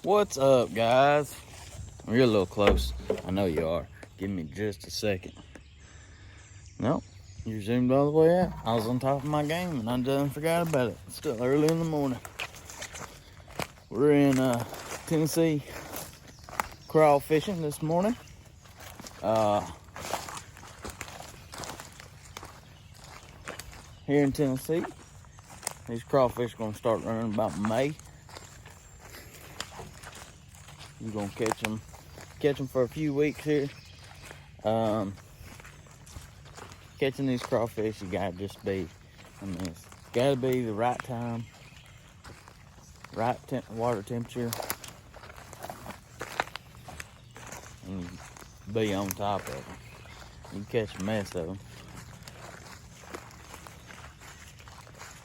What's up, guys? You're a little close. I know you are. Give me just a second. Nope, you're zoomed all the way out. I was on top of my game and I done forgot about it. It's still early in the morning. We're in Tennessee crawfishing this morning. Here in Tennessee, these crawfish are gonna start running about May. You're gonna catch them for a few weeks here. Catching these crawfish, you gotta just be, it's gotta be the right time, right water temperature, and you be on top of them. You can catch a mess of them.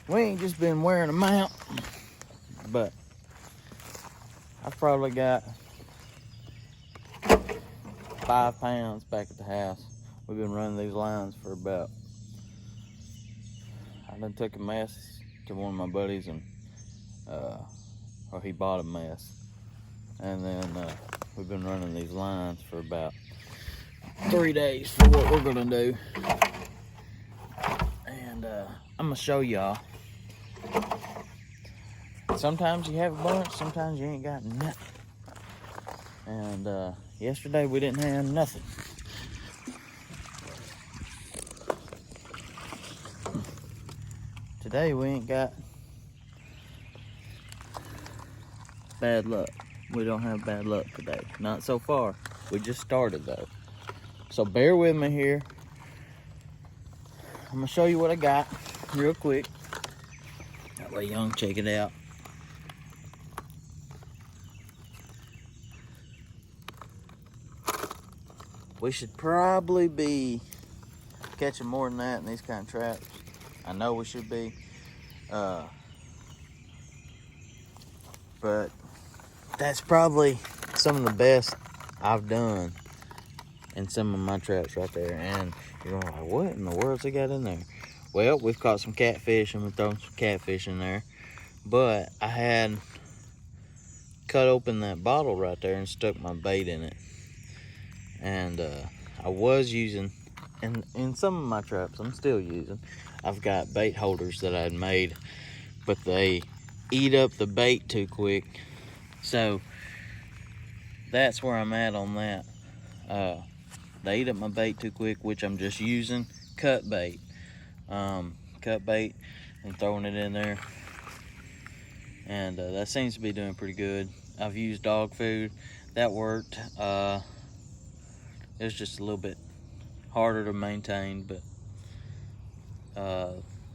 We ain't just been wearing them out, but I've probably got 5 pounds back at the house. We've been running these lines for about, I done took a mess to one of my buddies and, or he bought a mess. And then we've been running these lines for about 3 days for what we're gonna do. And I'm gonna show y'all. Sometimes you have a bunch, sometimes you ain't got nothing. And yesterday we didn't have nothing. Today we ain't got bad luck. We don't have bad luck today. Not so far. We just started though. So bear with me here. I'm gonna show you what I got real quick. That way y'all can check it out. We should probably be catching more than that in these kind of traps. I know we should be. But that's probably some of the best I've done in some of my traps right there. And you're going like, what in the world's they got in there? Well, we've caught some catfish and we're throwing some catfish in there. But I had cut open that bottle right there and stuck my bait in it. And I was using, and in some of my traps I'm still using, I've got bait holders that I had made, but they eat up the bait too quick. So that's where I'm at on that. They eat up my bait too quick, which I'm just using cut bait. Cut bait and throwing it in there. And that seems to be doing pretty good. I've used dog food. That worked. It was just a little bit harder to maintain, but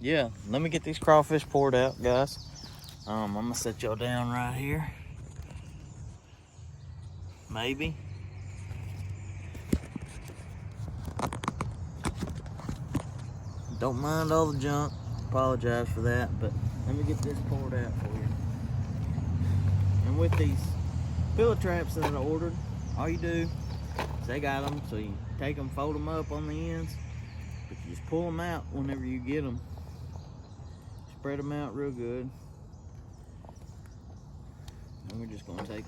yeah, let me get these crawfish poured out, guys. I'm gonna set y'all down right here. Maybe. Don't mind all the junk. Apologize for that, but let me get this poured out for you. And with these filler traps that I ordered, all you do, they got them, so you take them, fold them up on the ends, but you just pull them out whenever you get them. Spread them out real good. And we're just gonna take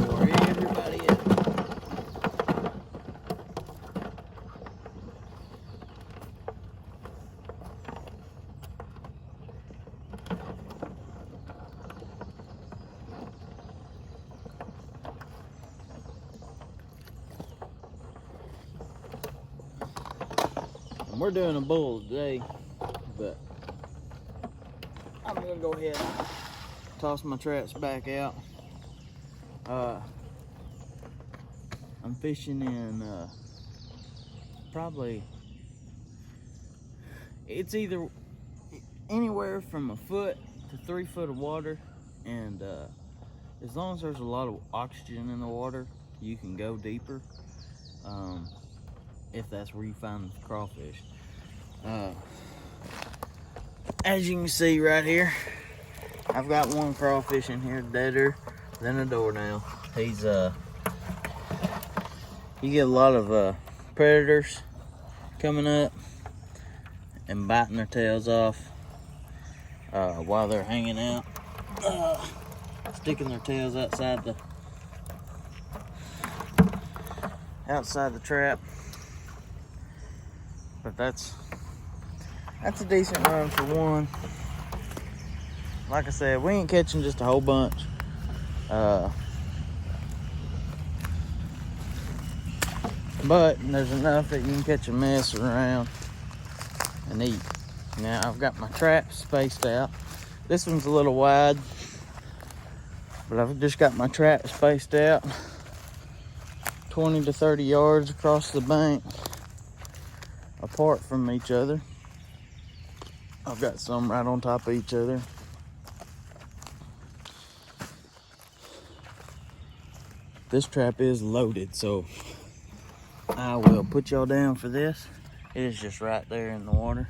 pour everybody out. We're doing a bull today, but I'm gonna go ahead and toss my traps back out. I'm fishing in probably, it's either anywhere from a foot to 3 foot of water, and as long as there's a lot of oxygen in the water, you can go deeper. If that's where you find the crawfish. As you can see right here, I've got one crawfish in here deader than a doornail. He's you get a lot of predators coming up and biting their tails off. while they're hanging out, sticking their tails outside the trap. But that's a decent run for one. Like I said, we ain't catching just a whole bunch. But there's enough that you can catch a mess around and eat. Now I've got my traps spaced out. This one's a little wide, but I've just got my traps spaced out 20 to 30 yards across the bank, apart from each other. I've got some right on top of each other. This trap is loaded, so I will put y'all down for this. It is just right there in the water.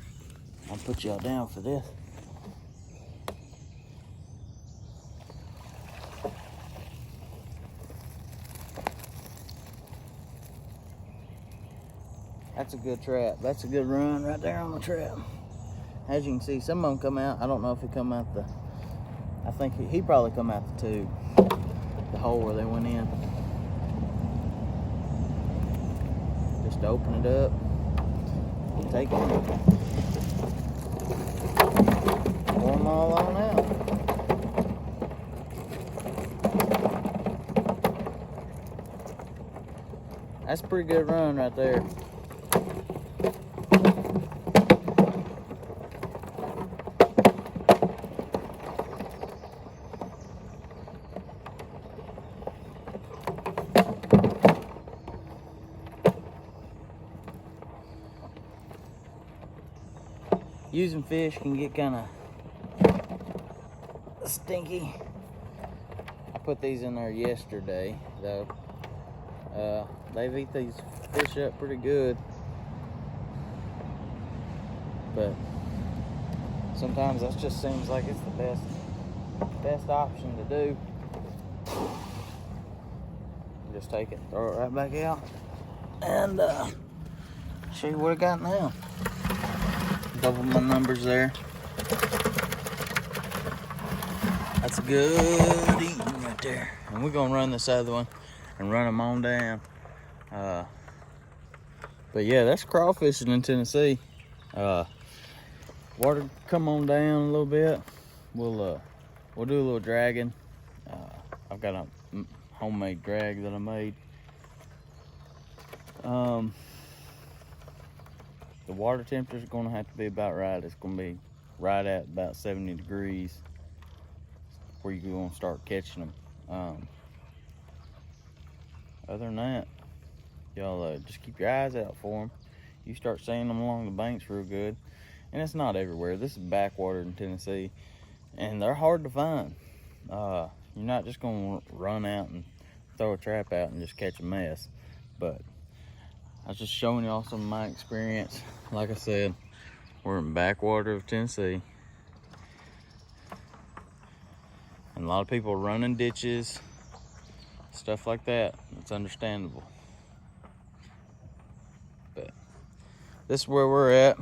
I'll put y'all down for this. That's a good trap. That's a good run right there on the trap. As you can see, some of them come out. I don't know if he come out I think he probably come out the tube, the hole where they went in. Just open it up, take it, pour them all on out. That's a pretty good run right there. Using fish can get kind of stinky. I put these in there yesterday, though. They've eat these fish up pretty good, but sometimes that just seems like it's the best option to do. Just take it, throw it right back out, and show you what I got now. Double my numbers there. That's good eating right there. And we're gonna run this other one and run them on down. But yeah, that's crawfishing in Tennessee. Water come on down a little bit. We'll do a little dragging. I've got a homemade drag that I made. The water temperature is going to have to be about right. It's going to be right at about 70 degrees where you're going to start catching them. Other than that, y'all just keep your eyes out for them. You start seeing them along the banks real good. And it's not everywhere. This is backwater in Tennessee, and they're hard to find. You're not just going to run out and throw a trap out and just catch a mess. But I was just showing y'all some of my experience. Like I said, we're in backwater of Tennessee. And a lot of people running ditches, stuff like that. It's understandable. But this is where we're at.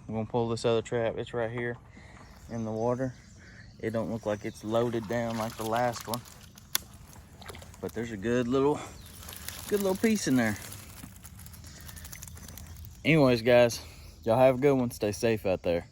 We're gonna pull this other trap. It's right here in the water. It don't look like it's loaded down like the last one, but there's a good little piece in there. Anyways, guys, y'all have a good one. Stay safe out there.